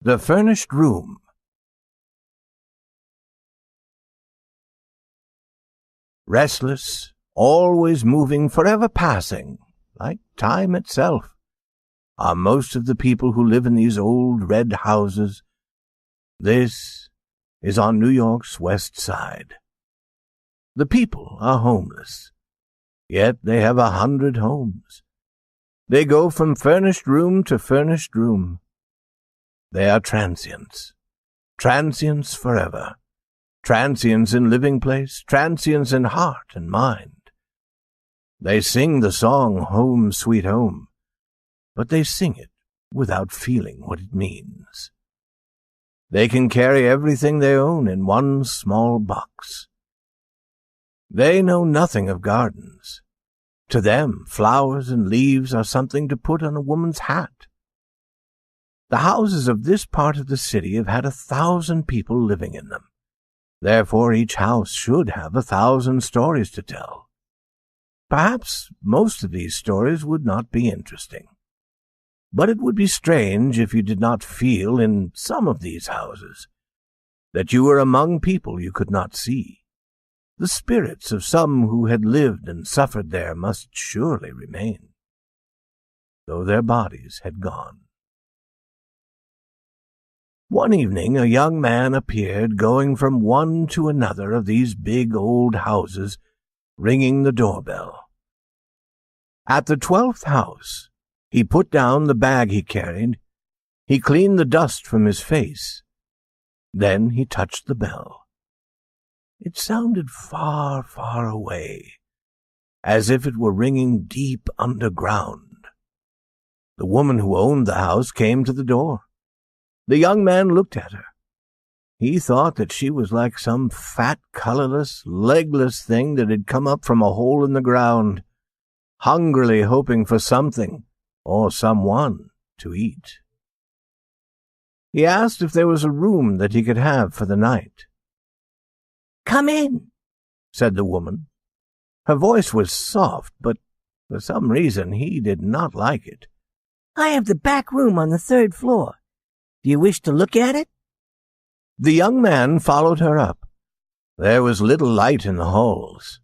The Furnished Room. Restless, always moving, forever passing, like time itself, are most of the people who live in these old red houses. This is on New York's West Side. The people are homeless, yet they have 100 homes. They go from furnished room to furnished room. They are transients forever, transients in living place, transients in heart and mind. They sing the song Home Sweet Home, but they sing it without feeling what it means. They can carry everything they own in one small box. They know nothing of gardens. To them, flowers and leaves are something to put on a woman's hat. The houses of this part of the city have had 1,000 people living in them. Therefore, each house should have 1,000 stories to tell. Perhaps most of these stories would not be interesting. But it would be strange if you did not feel in some of these houses that you were among people you could not see. The spirits of some who had lived and suffered there must surely remain, though their bodies had gone. One evening a young man appeared going from one to another of these big old houses, ringing the doorbell. At the 12th house, he put down the bag he carried. He cleaned the dust from his face. Then he touched the bell. It sounded far, far away, as if it were ringing deep underground. The woman who owned the house came to the door. The young man looked at her. He thought that she was like some fat, colorless, legless thing that had come up from a hole in the ground, hungrily hoping for something or someone to eat. He asked if there was a room that he could have for the night. "Come in," said the woman. Her voice was soft, but for some reason he did not like it. "I have the back room on the 3rd floor. Do you wish to look at it?" The young man followed her up. There was little light in the halls.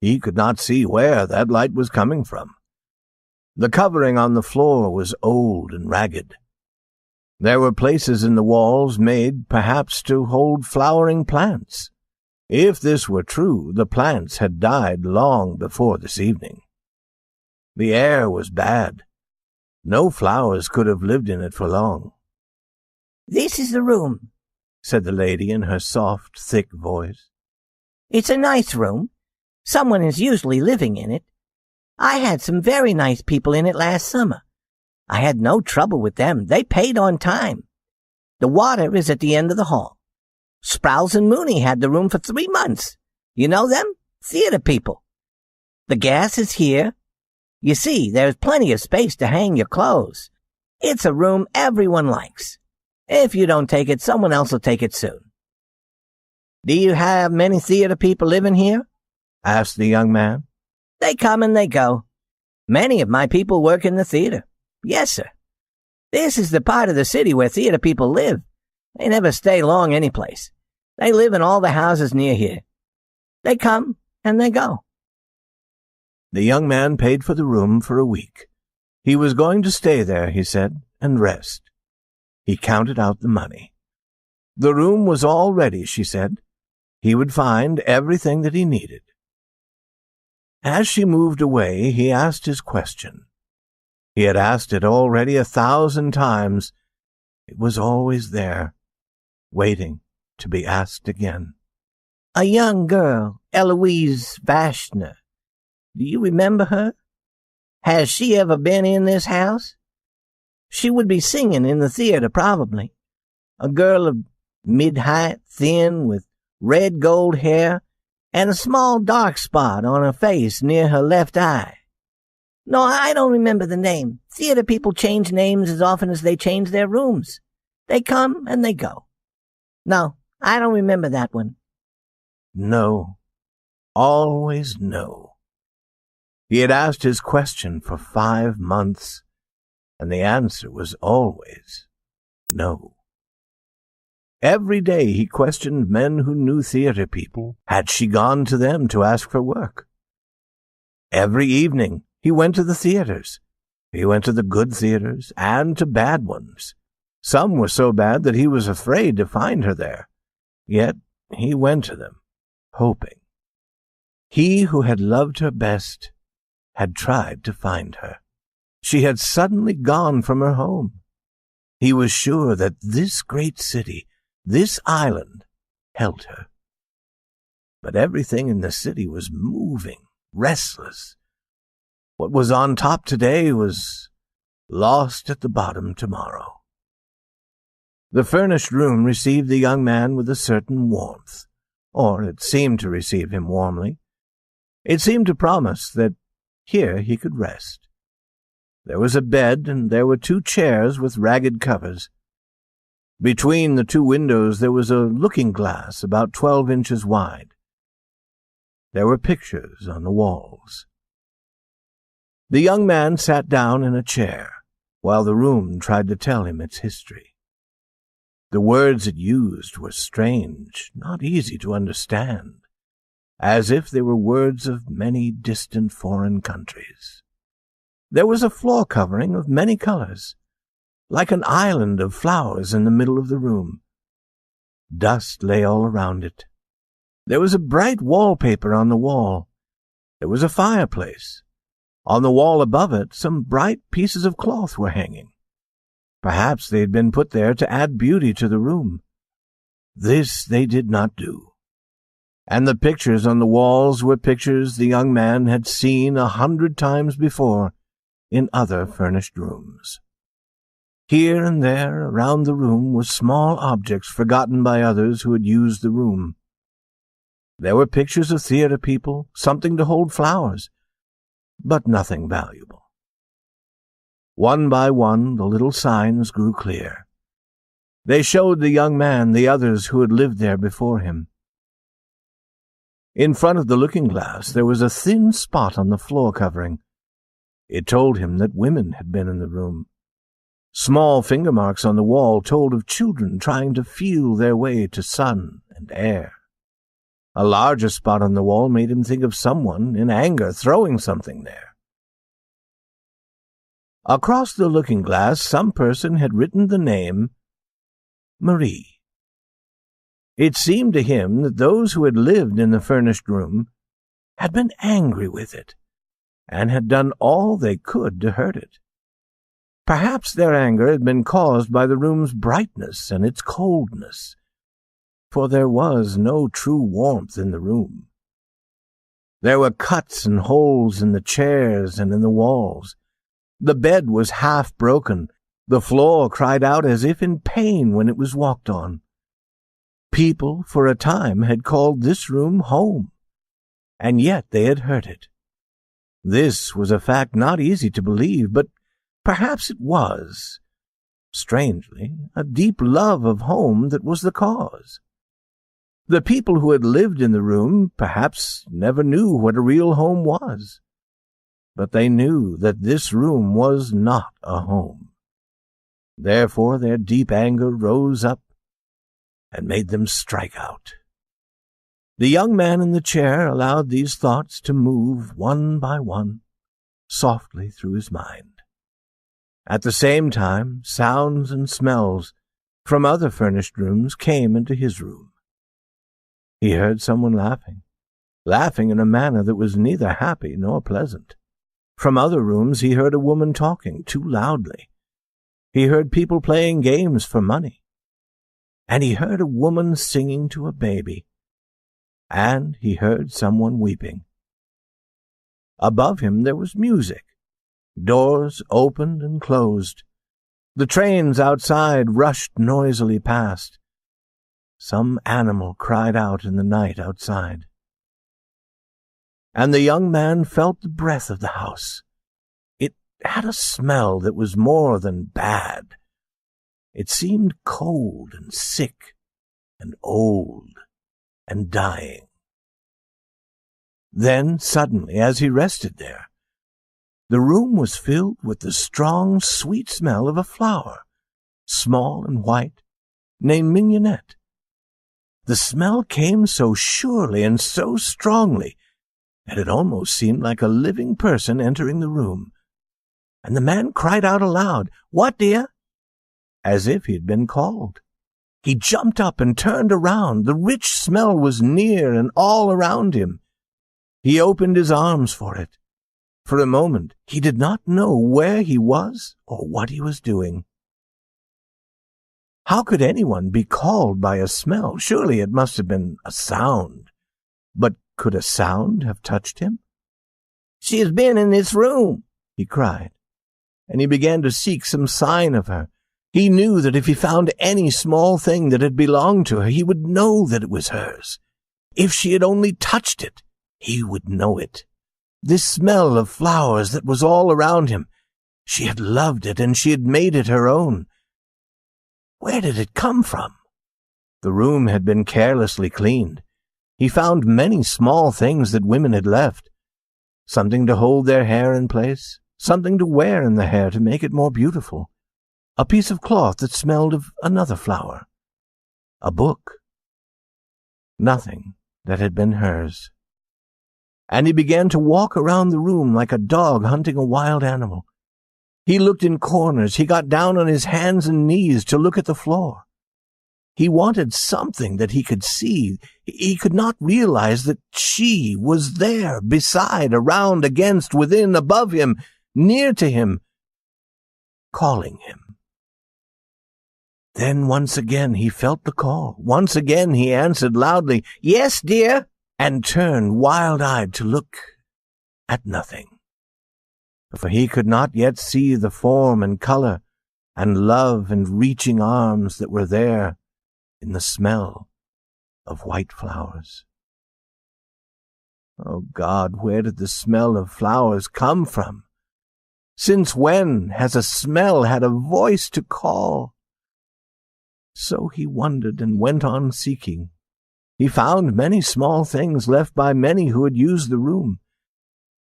He could not see where that light was coming from. The covering on the floor was old and ragged. There were places in the walls made, perhaps, to hold flowering plants. If this were true, the plants had died long before this evening. The air was bad. No flowers could have lived in it for long. "This is the room," said the lady in her soft, thick voice. "It's a nice room. Someone is usually living in it. I had some very nice people in it last summer. I had no trouble with them. They paid on time. The water is at the end of the hall. Sprouse and Mooney had the room for 3 months. You know them? Theater people. The gas is here. You see, there's plenty of space to hang your clothes. It's a room everyone likes. If you don't take it, someone else will take it soon." "Do you have many theater people living here?" asked the young man. "They come and they go. Many of my people work in the theater. Yes, sir. This is the part of the city where theater people live. They never stay long any place. They live in all the houses near here. They come and they go." The young man paid for the room for a week. He was going to stay there, he said, and rest. He counted out the money. The room was all ready, she said. He would find everything that he needed. As she moved away, he asked his question. He had asked it already 1,000 times. It was always there, waiting to be asked again. "A young girl, Eloise Vashner. Do you remember her? Has she ever been in this house? She would be singing in the theater, probably. A girl of mid-height, thin, with red gold hair, and a small dark spot on her face near her left eye. No, I don't remember the name. Theater people change names as often as they change their rooms. They come and they go. No, I don't remember that one." No. Always no. He had asked his question for 5 months, and the answer was always no. Every day he questioned men who knew theater people. Had she gone to them to ask for work? Every evening he went to the theaters. He went to the good theaters and to bad ones. Some were so bad that he was afraid to find her there. Yet he went to them, hoping. He who had loved her best had tried to find her. She had suddenly gone from her home. He was sure that this great city, this island, held her. But everything in the city was moving, restless. What was on top today was lost at the bottom tomorrow. The furnished room received the young man with a certain warmth, or it seemed to receive him warmly. It seemed to promise that here he could rest. There was a bed, and there were 2 chairs with ragged covers. Between the 2 windows there was a looking-glass about 12 inches wide. There were pictures on the walls. The young man sat down in a chair, while the room tried to tell him its history. The words it used were strange, not easy to understand, as if they were words of many distant foreign countries. There was a floor covering of many colors, like an island of flowers in the middle of the room. Dust lay all around it. There was a bright wallpaper on the wall. There was a fireplace. On the wall above it, some bright pieces of cloth were hanging. Perhaps they had been put there to add beauty to the room. This they did not do. And the pictures on the walls were pictures the young man had seen 100 times before in other furnished rooms. Here and there around the room were small objects forgotten by others who had used the room. There were pictures of theater people, something to hold flowers, but nothing valuable. One by one, the little signs grew clear. They showed the young man the others who had lived there before him. In front of the looking-glass there was a thin spot on the floor covering. It told him that women had been in the room. Small finger marks on the wall told of children trying to feel their way to sun and air. A larger spot on the wall made him think of someone, in anger, throwing something there. Across the looking-glass, some person had written the name Marie. It seemed to him that those who had lived in the furnished room had been angry with it, and had done all they could to hurt it. Perhaps their anger had been caused by the room's brightness and its coldness, for there was no true warmth in the room. There were cuts and holes in the chairs and in the walls. The bed was half broken. The floor cried out as if in pain when it was walked on. People, for a time, had called this room home, and yet they had hurt it. This was a fact not easy to believe, but perhaps it was, strangely, a deep love of home that was the cause. The people who had lived in the room perhaps never knew what a real home was, but they knew that this room was not a home. Therefore their deep anger rose up and made them strike out. The young man in the chair allowed these thoughts to move one by one, softly through his mind. At the same time, sounds and smells from other furnished rooms came into his room. He heard someone laughing in a manner that was neither happy nor pleasant. From other rooms he heard a woman talking too loudly. He heard people playing games for money. And he heard a woman singing to a baby. And he heard someone weeping. Above him there was music. Doors opened and closed. The trains outside rushed noisily past. Some animal cried out in the night outside. And the young man felt the breath of the house. It had a smell that was more than bad. It seemed cold and sick and old and dying. Then, suddenly, as he rested there, the room was filled with the strong, sweet smell of a flower, small and white, named mignonette. The smell came so surely and so strongly that it almost seemed like a living person entering the room. And the man cried out aloud, "What, dear?" as if he had been called. He jumped up and turned around. The rich smell was near and all around him. He opened his arms for it. For a moment he did not know where he was or what he was doing. How could anyone be called by a smell? Surely it must have been a sound. But could a sound have touched him? "She has been in this room," he cried, and he began to seek some sign of her. He knew that if he found any small thing that had belonged to her, he would know that it was hers. If she had only touched it, he would know it. This smell of flowers that was all around him, she had loved it and she had made it her own. Where did it come from? The room had been carelessly cleaned. He found many small things that women had left. Something to hold their hair in place, something to wear in the hair to make it more beautiful, a piece of cloth that smelled of another flower, a book. Nothing that had been hers. And he began to walk around the room like a dog hunting a wild animal. He looked in corners. He got down on his hands and knees to look at the floor. He wanted something that he could see. He could not realize that she was there, beside, around, against, within, above him, near to him, calling him. Then once again he felt the call. Once again he answered loudly, "Yes, dear," and turned wild-eyed to look at nothing. For he could not yet see the form and color and love and reaching arms that were there in the smell of white flowers. Oh God, where did the smell of flowers come from? Since when has a smell had a voice to call? So he wondered and went on seeking. He found many small things left by many who had used the room.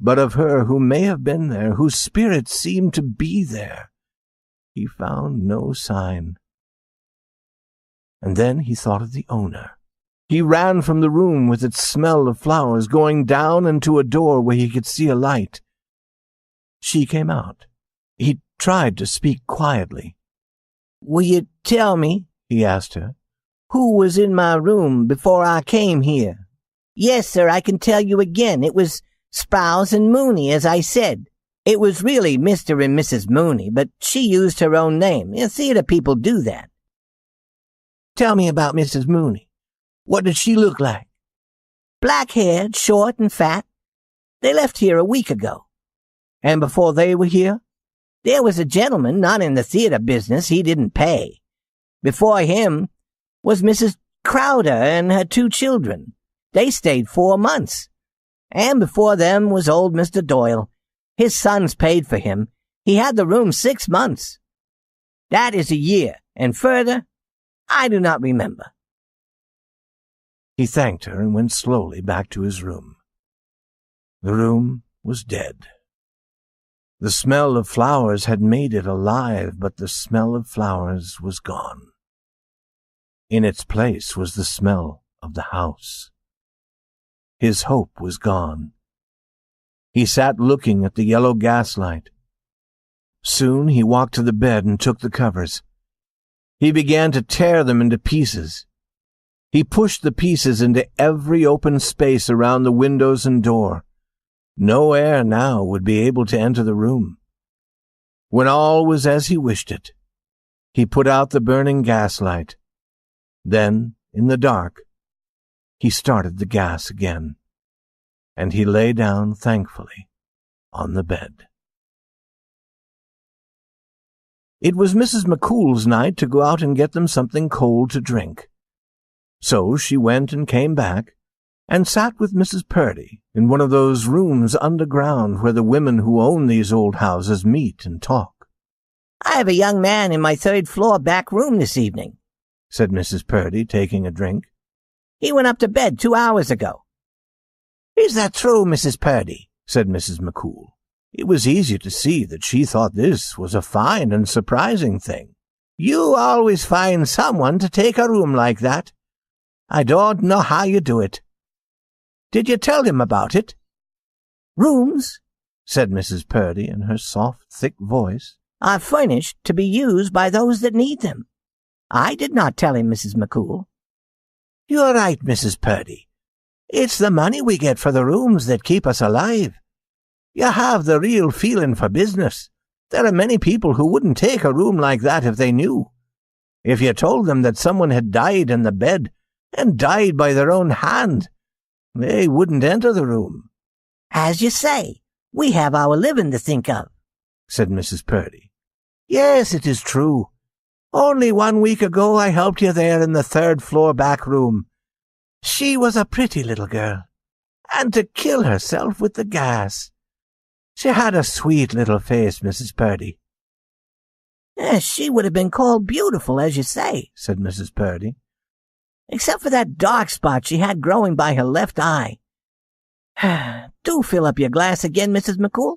But of her who may have been there, whose spirit seemed to be there, he found no sign. And then he thought of the owner. He ran from the room with its smell of flowers, going down and to a door where he could see a light. She came out. He tried to speak quietly. "Will you tell me," he asked her, "who was in my room before I came here?" "Yes, sir, I can tell you again. It was Sprouse and Mooney, as I said. It was really Mr. and Mrs. Mooney, but she used her own name. Theater people do that." "Tell me about Mrs. Mooney. What did she look like?" "Black-haired, short and fat. They left here a week ago." "And before they were here?" "There was a gentleman, not in the theater business. He didn't pay. Before him was Mrs. Crowder and her 2 children. They stayed 4 months. And before them was old Mr. Doyle. His sons paid for him. He had the room 6 months. That is a year, and further, I do not remember." He thanked her and went slowly back to his room. The room was dead. The smell of flowers had made it alive, but the smell of flowers was gone. In its place was the smell of the house. His hope was gone. He sat looking at the yellow gaslight. Soon he walked to the bed and took the covers. He began to tear them into pieces. He pushed the pieces into every open space around the windows and door. No air now would be able to enter the room. When all was as he wished it, he put out the burning gaslight. Then, in the dark, he started the gas again, and he lay down thankfully on the bed. It was Mrs. McCool's night to go out and get them something cold to drink. So she went and came back, and sat with Mrs. Purdy in one of those rooms underground where the women who own these old houses meet and talk. "I have a young man in my 3rd-floor back room this evening," said Mrs. Purdy, taking a drink. "He went up to bed 2 hours ago." "Is that true, Mrs. Purdy?" said Mrs. McCool. It was easy to see that she thought this was a fine and surprising thing. "You always find someone to take a room like that. I don't know how you do it. Did you tell him about it?" "Rooms," said Mrs. Purdy in her soft, thick voice, "are furnished to be used by those that need them. I did not tell him, Mrs. McCool." "You're right, Mrs. Purdy. It's the money we get for the rooms that keep us alive. You have the real feeling for business. There are many people who wouldn't take a room like that if they knew. If you told them that someone had died in the bed, and died by their own hand, they wouldn't enter the room." "As you say, we have our living to think of," said Mrs. Purdy. "Yes, it is true. Only 1 week ago I helped you there in the 3rd floor back room. She was a pretty little girl, and to kill herself with the gas. She had a sweet little face, Mrs. Purdy." "She would have been called beautiful, as you say," said Mrs. Purdy, "except for that dark spot she had growing by her left eye. Do fill up your glass again, Mrs. McCool."